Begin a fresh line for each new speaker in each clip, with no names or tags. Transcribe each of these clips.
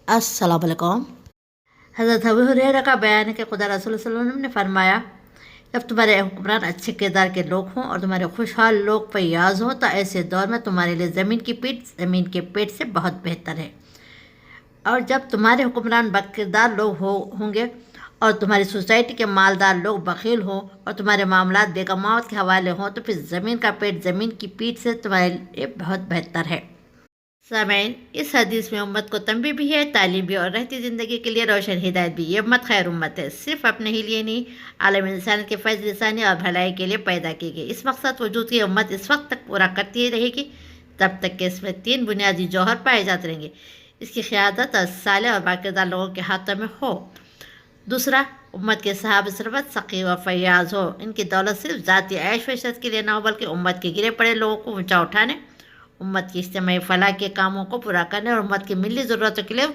अस्सलाम वालेकुम। हज़रत अबू हुरैरा का बयान है कि खुदा रसूल सल्लल्लाहु अलैहि वसल्लम ने फरमाया, जब तुम्हारे हुक्मरान अच्छे किरदार के लोग हों और तुम्हारे खुशहाल लोग फैयाज हों तो ऐसे दौर में तुम्हारे लिए ज़मीन की पीठ ज़मीन के पेट से बहुत बेहतर है। और जब तुम्हारे हुक्मरान बकिरदार लोग होंगे और तुम्हारी सोसाइटी के मालदार लोग बखील हों और तुम्हारे मामलात बेगमावत के हवाले हों तो फिर ज़मीन का पेट ज़मीन की पीठ से तुम्हारे लिए बहुत बेहतर है। सामईन, इस हदीस में उम्मत को तंबीह भी है, तालीम भी और रहती ज़िंदगी के लिए रोशन हिदायत भी। ये उम्मत खैर उम्मत है, सिर्फ अपने ही लिए नहीं, आलम इंसान के फैज़ लिसानी और भलाई के लिए पैदा की गई। इस मकसद वजूद की उम्मत इस वक्त तक पूरा करती ही रहेगी तब तक कि इसमें 3 बुनियादी जौहर पाए जाते रहेंगे। इसकी क़यादत सालेह और बाकिरदार लोगों के हाथों में हो। दूसरा, उम्मत के साहब सरबत सकी व फैयाज हो। इनकी दौलत सिर्फ ज़ाती ऐश वशरत के लिए ना हो बल्कि उम्मत के गिरे पड़े लोगों को ऊँचा उठाने, उम्मत की इज्तिमाई फलाह के कामों को पूरा करने और उम्मत की मिली ज़रूरतों के लिए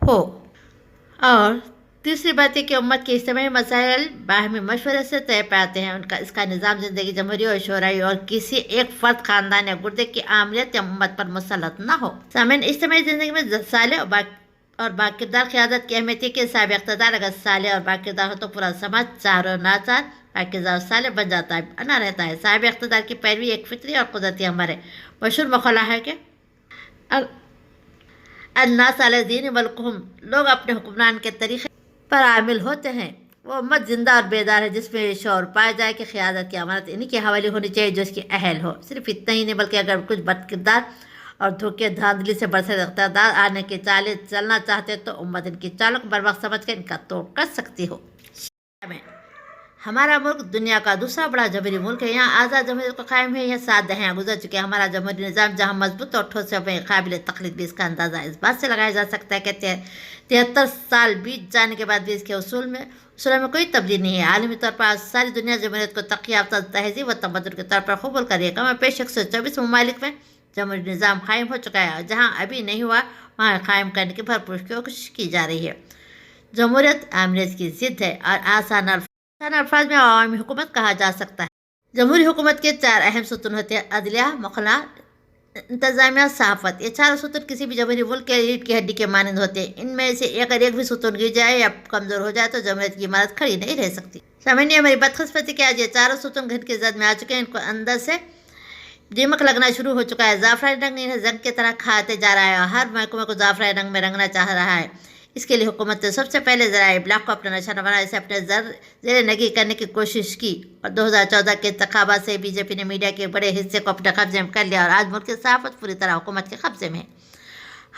हो। और तीसरी बात है कि उम्मत के इज्तिमाई मसाइल बाहमी मशवरे से तय पाते हैं। इसका निज़ाम ज़िंदगी जमहूरी और शोराई और किसी एक फ़र्द, ख़ानदान या गुर्दे की आमरीत या उम्मत पर मुसल्लत ना हो। सामईन, इज्तिमाई ज़िंदगी में सालेह और बाकिरदार क़यादत की अहमियत है कि साहिब इक़्तिदार अगर सालेह और बाकिरदार हो तो पूरा समाज चार और नाचार, बाकिरदार और सालेह बन जाता है, बना रहता है। साहिब इक़्तिदार की पैरवी एक फितरी और कुदरती अमर है। मशहूर मक़ौला है कि अन्नास अला दीन वलकुहुम, लोग अपने हुक्मरान के तरीक़े पर आमिल होते हैं। वो उम्मत जिंदा और बेदार है जिसमें शौर पाया जाए कि क़यादत की अमानत इन्हीं के हवाले होनी चाहिए जो इसकी अहल हो। सिर्फ इतना ही नहीं बल्कि अगर कुछ बदकिरदार और धोखे धांधली से बरसर इक़्तिदार आने की चालें चलना चाहते तो उम्मत इनकी चालों को बर्वक्त समझ कर इनका तोड़ कर सकती हो। हमारा मुल्क दुनिया का दूसरा बड़ा जमहूरी मुल्क है। यहाँ आज़ाद जमहूरियत को कायम है। यह 7 दहाइयाँ गुजर चुके हैं। हमारा जमहूरी निज़ाम जहाँ मजबूत और ठोस है, काबिल तकलीद भी इसका अंदाज़ा इस बात से लगाया जा सकता है कि 73 साल बीत जाने के बाद भी इसके उसूल में कोई तब्दीली नहीं है। आलमी तौर पर आज सारी दुनिया जमहूरियत को तरक्की याफ्ता तहज़ीब व तमद्दुन के तौर पर कबूल कर रही है। कम पेश 124 ममालिक में जमहूरी निज़ाम कायम हो चुका है। जहाँ अभी नहीं हुआ वहाँ कायम करने की भरपूर कोशिश की जा रही है। जमहूरियत आमरीत की ज़िद है और आसान अल्फाज में अवामी हुकूमत कहा जा सकता है। जमहूरी हुकूमत के 4 अहम सुतून होते हैं, अदलिया, मखला, इंतज़ामिया, सहाफ़त। ये 4 सुतून किसी भी जमहूरी मुल्क के रीढ़ की हड्डी के मानंद होते हैं। इनमें से अगर एक भी सुतून गिर जाए या कमज़ोर हो जाए तो जमहूरियत की इमारत खड़ी नहीं रह सकती। सामान्य हमारी बदकिस्मती कि आज ये 4 सुतून घन की जद में आ चुके हैं। इनको अंदर से दीमक लगना शुरू हो चुका है। ज़ाफ़रानी रंग इन्हें जंग की तरह खाते जा रहा है और हर महकमे को ज़ाफ़रानी रंग में रंगना चाह रहा है। इसके लिए हुकूमत ने सबसे पहले ज़राए इब्लाग को अपना निशाना बनाया, इसे अपने ज़ेर नगी करने की कोशिश की और 2014 के इंतखाबात से बीजेपी ने मीडिया के बड़े हिस्से को अपने कब्जे में कर लिया और आज मुल्क की सहाफ़त पूरी तरह हुकूमत के कब्जे में है।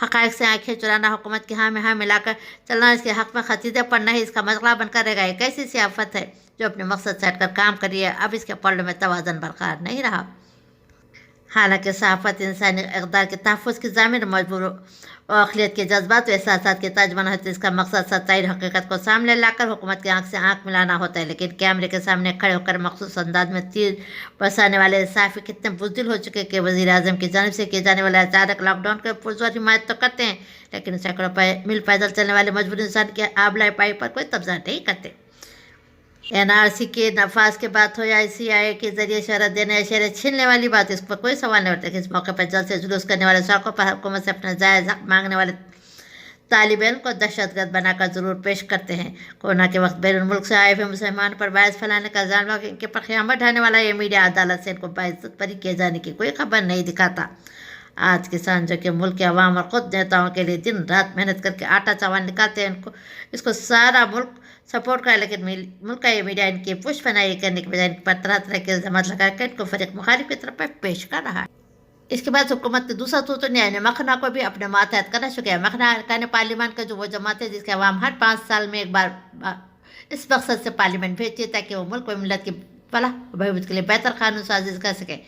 हक़ाइक़ से आंखें चुराना, हुकूमत के हाँ में हाँ मिलाकर चलना, इसके हक़ में खतीदे पढ़ना ही इसका मसला बनकर रहेगा। एक ऐसी सियासत है जो अपने मकसद से हटकर काम कर रही है। अब इसके पलड़ों में तवाज़ुन बरकरार नहीं रहा। हालांकि सहाफ़त इंसानी इक़्तिदार के तहफ़्फ़ुज़ की ज़ामिन मजबूर और अक़लियत के जज्बात व एहसासात के तर्जमान होते हैं। इसका मकसद सच्चाई हकीकत को सामने लाकर हुकूमत की आँख से आँख मिलाना होता है। लेकिन कैमरे के सामने खड़े होकर मखसूस अंदाज में तीर बरसाने वाले सहाफ़ी कितने बुज़दिल हो चुके कि वज़ीर आज़म की जानिब से किए जाने वाले अचानक लॉकडाउन के पुरज़ोर हिमायत तो करते हैं लेकिन सैकड़ों मील पैदल चलने वाले मजबूर इंसान के आबलाई पाई पर कोई तबज़ा नहीं करते। NRC के नफाज के बात हो या CIA के जरिए शहरत देने या शहर छीनने वाली बात, इस पर कोई सवाल नहीं उठता। इस मौके पर जल्द से जुलूस करने वाले, सड़कों पर हुकूमत से अपना जायज़ हक़ मांगने वाले तालिब इल्म को दहशतगर्द बनाकर ज़रूर पेश करते हैं। कोरोना के वक्त बैरून मुल्क से आए हुए मुसलमान पर बायस फैलाने का इल्ज़ाम लगा, इनके पर क़यामत ढाने वाला ये मीडिया अदालत से इनको बाइज्जत बरी किए जाने की कोई खबर नहीं दिखाता। आज किसान जो कि मुल्क के अवाम और ख़ुद नेताओं के लिए दिन रात मेहनत करके आटा चावल निकालते हैं, इसको सारा मुल्क सपोर्ट करा, लेकिन मुल्क का ये मीडिया इनकी पुष्ट बनाई करने के बजाय इन पर तरह तरह के इल्ज़ाम लगाकर इनको फ़रीक़ मुखालिफ की तरफ पेश कर रहा है। इसके बाद हुकूमत ने दूसरा सुतून यानी मखना को भी अपने मातहत करना शुरू किया। मखना अरकान पार्लियामान का जो वो जमात है जिसके अवाम हर 5 साल में एक बार इस मकसद से पार्लियामेंट भेजती है ताकि वो मुल्क व मिलत की फलाह बहबूद के लिए बेहतर कानून साजी कर सके।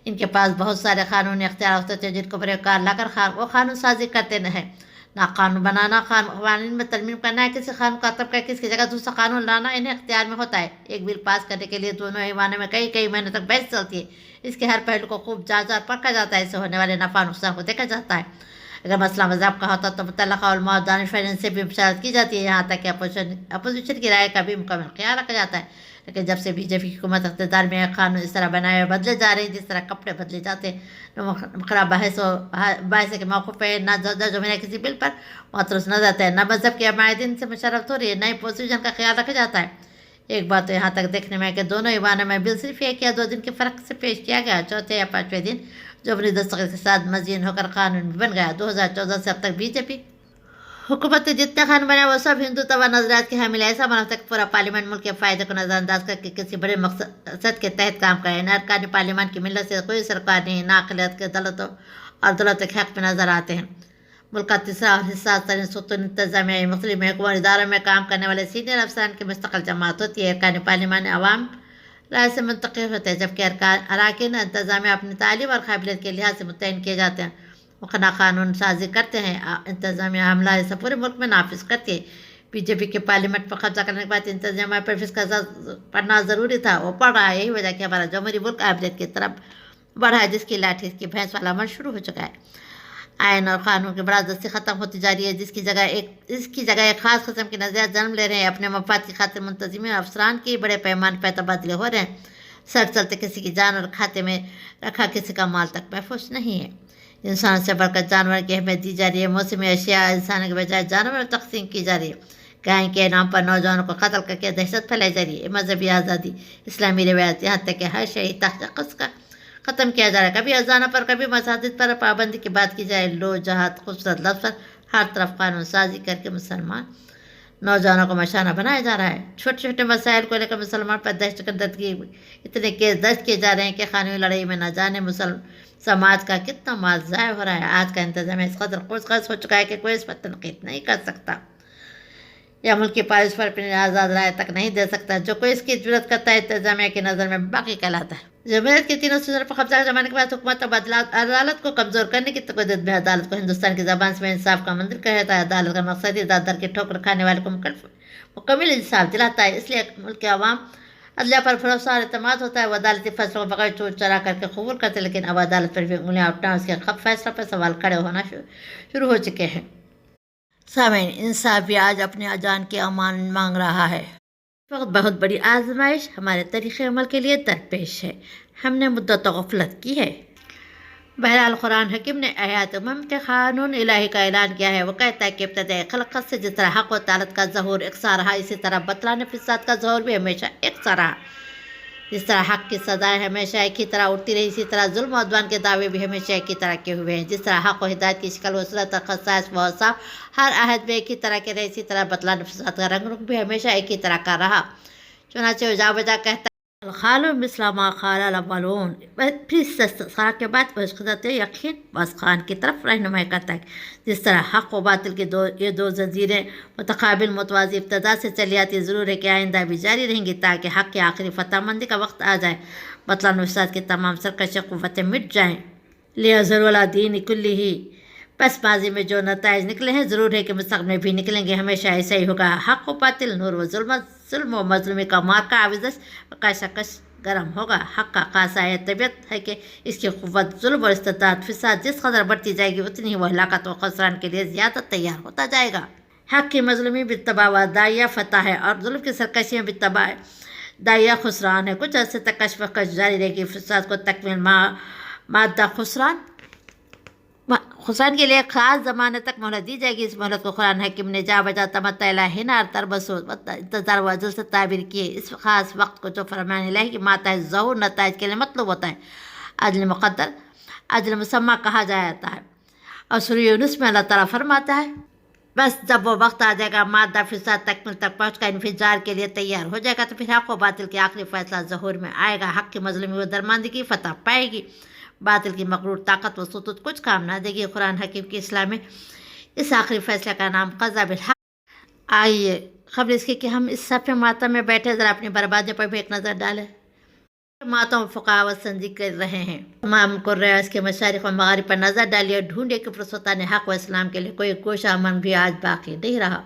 इनके पास बहुत सारे कानूनी इख्तियार होते थे जिनको बड़े कार लाकर वो कानून साजी करते न है। ना कानून बनाना, कानून में तरमीम करना है, किसी कानून का तब किसकी जगह दूसरा कानून लाना इन्हें इख्तियार में होता है। एक बिल पास करने के लिए दोनों ईवानों में कई महीनों तक बहस चलती है। इसके हर पहलू को खूब जांच परखा जाता है। इससे होने वाले नफ़ा नुकसान को देखा जाता है। अगर मसला मज़हब का होता तो मुतल्लक़ा उलमा और दानिश से भी मुशावरत की जाती है। यहाँ तक कि अपोजिशन की राय का भी मुकम्मल ख्याल रखा जाता है। لیکن جب سے BJP کی حکومت اقتدار میں ہے قانون اس طرح بنائے اور بدلے جا رہے ہیں جس طرح کپڑے بدلے جاتے ہیں. مقررہ بحث کے موقع پہ نہ جمہوریہ کسی بل پر معترض نہ جاتا ہے، نہ مذہب کے معاہدین سے مشرف ہو رہی ہے، نہ ہی پوزیشن کا خیال رکھا جاتا ہے. ایک بات تو یہاں تک دیکھنے میں ہے کہ دونوں ایوانوں میں بل صرف 1 یا 2 دن کے فرق سے پیش کیا گیا. چوتھے یا 5ویں دن جمہوری دستخط کے ساتھ مزین ہو کر قانون بھی بن گیا. 2014 سے اب تک BJP حکومت نے جتنے قانون بنائے وہ سب ہندوتوا نظریات کے حامل. ایسا بنا تک پورا پارلیمنٹ ملک کے فائدے کو نظر انداز کر کے کسی بڑے مقصد کے تحت کام کرے. نہ ارکان پارلیمان کی ملت سے کوئی سرکار نہیں، نہ اقلیت کے دولتوں اور دولت کے حق میں نظر آتے ہیں. ملک کا تیسرا اور حساس ترین ستون انتظامیہ مختلف محکموں اور اداروں میں کام کرنے والے سینئر افسران کی مستقل جماعت ہوتی ہے. ارکان پارلیمان عوام رائے سے منتخب ہوتے ہیں، جبکہ اراکین انتظامیہ اپنی تعلیم اور قابلیت کے لحاظ سے متعین کیے جاتے ہیں. مقننہ قانون سازی کرتے ہیں، انتظامیہ عملہ اسے پورے ملک میں نافذ کرتی ہے. BJP کے پارلیمنٹ پر قبضہ کرنے کے بعد انتظامیہ پر فسق کا پڑھنا ضروری تھا. وہ پڑھ رہا ہے، یہی وجہ کہ ہمارا جمہوری ملک قابلیت کی طرف بڑھا ہے، جس کی لاٹھی اس کی بھینس والا عمل شروع ہو چکا ہے. آئین اور قانون کی برادستی ختم ہوتی جا رہی ہے، جس کی جگہ ایک خاص قسم کی نظریات جنم لے رہے ہیں. اپنے مفاد کی خاطر منتظمین اور افسران کی بڑے پیمانے پر تبادلے ہو رہے ہیں. سڑک چلتے کسی کی جان اور کھاتے میں رکھا کسی کا مال تک محفوظ نہیں ہے. انسان سے بڑھ کر جانور کی اہمیت دی جا رہی ہے. موسمی اشیاء انسانوں کے بجائے جانوروں میں تقسیم کی جا رہی ہے. گائے کے نام پر نوجوانوں کو قتل کر کے دہشت پھیلائی جا رہی ہے. مذہبی آزادی، اسلامی روایت، یہاں تک کہ ہر شہری تحقیق کا ختم کیا جا رہا ہے. کبھی اذانوں پر، کبھی مساجد پر پابندی کی بات کی جائے. لو جہاد خوبصورت لفظ پر ہر طرف قانون سازی کر کے مسلمان نوجوانوں کو مشانہ بنایا جا رہا ہے. چھوٹے چھوٹے مسائل کو لے کر مسلمان پر دہشت گردی اتنے کیس درج کیے جا رہے ہیں کہ قانونی لڑائی میں نہ جانے سماج کا کتنا مال ضائع ہو رہا ہے. آج کا انتظام اس قدر قرض ہو چکا ہے کہ کوئی اس پر تنقید نہیں کر سکتا یا ملک کی پالیس پر اپنی آزاد رائے تک نہیں دے سکتا. جو کوئی اس کی جرت کرتا ہے انتظامیہ کی نظر میں باقی کہلاتا ہے. جمہوریت کے تینوں سیزنوں پر قبضہ جمانے کے بعد حکومت اب عدالت کو کمزور کرنے کی تقدس میں عدالت کو ہندوستان کی زبان سے انصاف کا مندر کہتا ہے. عدالت کا مقصد ہی در در کے ٹھوکر کھانے والے کو مکمل انصاف دلاتا ہے. اس لیے ملک کے عوام عدلیہ پر بھروسہ اور اعتماد ہوتا ہے. وہ عدالتی فیصلوں کو بغیر چور چرا کر کے قبول کرتے، لیکن اب عدالت پر بھی انگلیاں اٹھنا اس کے فیصلوں پر سوال کھڑے ہونا شروع ہو چکے ہیں. سامعین، انصاف بھی آج اپنے جان کی امان مانگ رہا ہے. اس وقت بہت بڑی آزمائش ہمارے طریقۂ عمل کے لیے درپیش ہے. ہم نے مدتوں غفلت کی ہے. بہرحال قرآن حکیم نے حیات امم کے قانون الہی کا اعلان کیا ہے. وہ کہتا ہے کہ ابتدائی خلقت سے جس طرح حق و عدالت کا ظہور یکساں رہا، اسی طرح بطلان فساد کا ظہور بھی ہمیشہ یکساں رہا. جس طرح حق کی سزائیں ہمیشہ ایک ہی طرح اٹھتی رہی، اسی طرح ظلم و عدوان کے دعوے بھی ہمیشہ ایک ہی طرح کے ہوئے ہیں. جس طرح حق و ہدایت کی شکل و صورت اور خصائص و اوصاف ہر عہد میں ایک ہی طرح کے رہے، اسی طرح بطلان فساد کا رنگ بھی ہمیشہ ایک ہی طرح کا رہا. چنانچہ وہ جا بجا کہتا ہے الخالو مثل ما قال الاولون. پھر استثناء کے بعد وہ قدرت یقین باز خان کی طرف رہنمائی کرتا ہے. جس طرح حق و باطل کی یہ دو زنجیریں متقابل متوازی ابتدا سے چلی آتی، ضرور ہے کہ آئندہ بھی جاری رہیں گی تاکہ حق کی آخری فتح مندی کا وقت آ جائے، بطلان و فساد کی تمام سرکشی قوتیں مٹ جائیں. لیظہر علی دین کلہ. پس ماضی میں جو نتائج نکلے ہیں ضرور ہے کہ مستقبل میں بھی نکلیں گے. ہمیشہ ایسا ہی ہوگا. حق و باطل، نور و ظلمت، ظلم و مظلومی کا مارکہ آویزش کشاکش گرم ہوگا. حق کا خاصہ طبیعت ہے کہ اس کی قوت، ظلم اور استطاعت فساد جس قدر بڑھتی جائے گی اتنی ہی وہ ہلاکت و خسران کے لیے زیادہ تیار ہوتا جائے گا. حق کی مظلومی بالتبع و داعیہ فتح ہے اور ظلم کی سرکشیاں بالتبع داعیہ خسران ہے. کچھ عرصے تک کشمکش جاری رہے گی. فساد کو تکمیل مادہ خسران کے لیے خاص زمانے تک مہلت دی جائے گی. اس مہلت کو قرآن حکیم نے جا بجا تمتع الہی نار تربص انتظار و اجل سے تعبیر کیے. اس خاص وقت کو جو فرمان الہی کی ماتحت ظہور نتائج کے لیے مطلوب ہوتا ہے اجل مقدر، اجل مسمى کہا جاتا ہے. اور سورہ یونس میں اللہ تعالیٰ فرماتا ہے بس جب وہ وقت آ جائے گا، مادہ فساد تکمیل تک پہنچ کر انفجار کے لیے تیار ہو جائے گا، تو پھر حق و باطل کے آخری فیصلہ ظہور میں آئے گا. حق کی مظلومی و درماندگی فتح پائے گی، باطل کی مغرور طاقت و سطوت کچھ کام نہ دے گی. قرآن حکیم کی اصلاح میں اس آخری فیصلے کا نام قضا بالحق. آئیے قبل اس کے کہ ہم اس صف ماتم میں بیٹھے ذرا اپنی بربادی پر بھی ایک نظر ڈالیں. ماتم فقہ و سنجی کر رہے ہیں. تمام قریش کے مشارق و مغارب پر نظر ڈالیے. ڈھونڈے کہ پرستان حق و اسلام کے لیے کوئی گوشہ امن بھی آج باقی نہیں رہا.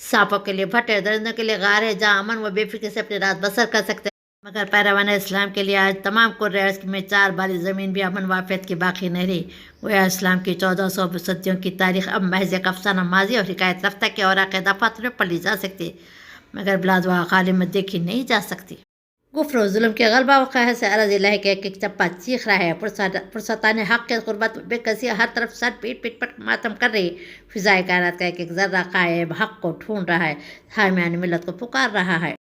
سانپوں کے لیے بھٹے، درندوں کے لیے غاریں جہاں امن و بے فکری سے اپنی رات بسر کر سکتے، مگر پیروان اسلام کے لیے آج تمام قریش میں 4 بالی زمین بھی امن وافیت کی باقی نہیں رہی. گویا اسلام کی 1400 صدیوں کی تاریخ اب محض ایک افسانہ ماضی اور حکایت رفتہ کے اوراق دفاتر میں پڑھی جا سکتی ہے. مگر بلاد و غالب دیکھی نہیں جا سکتی۔ کفر و ظلم کے غلبہ و قہر سے عرض الہی کے ایک چپا چیخ رہا ہے، پرستان حق کے قربت بے کسی ہر طرف سر پیٹ پیٹ پر ماتم کر رہی فضائے کائنات کا ایک ذرہ قائب حق کو ڈھونڈ رہا ہے، حامیان ملت کو پکار رہا ہے۔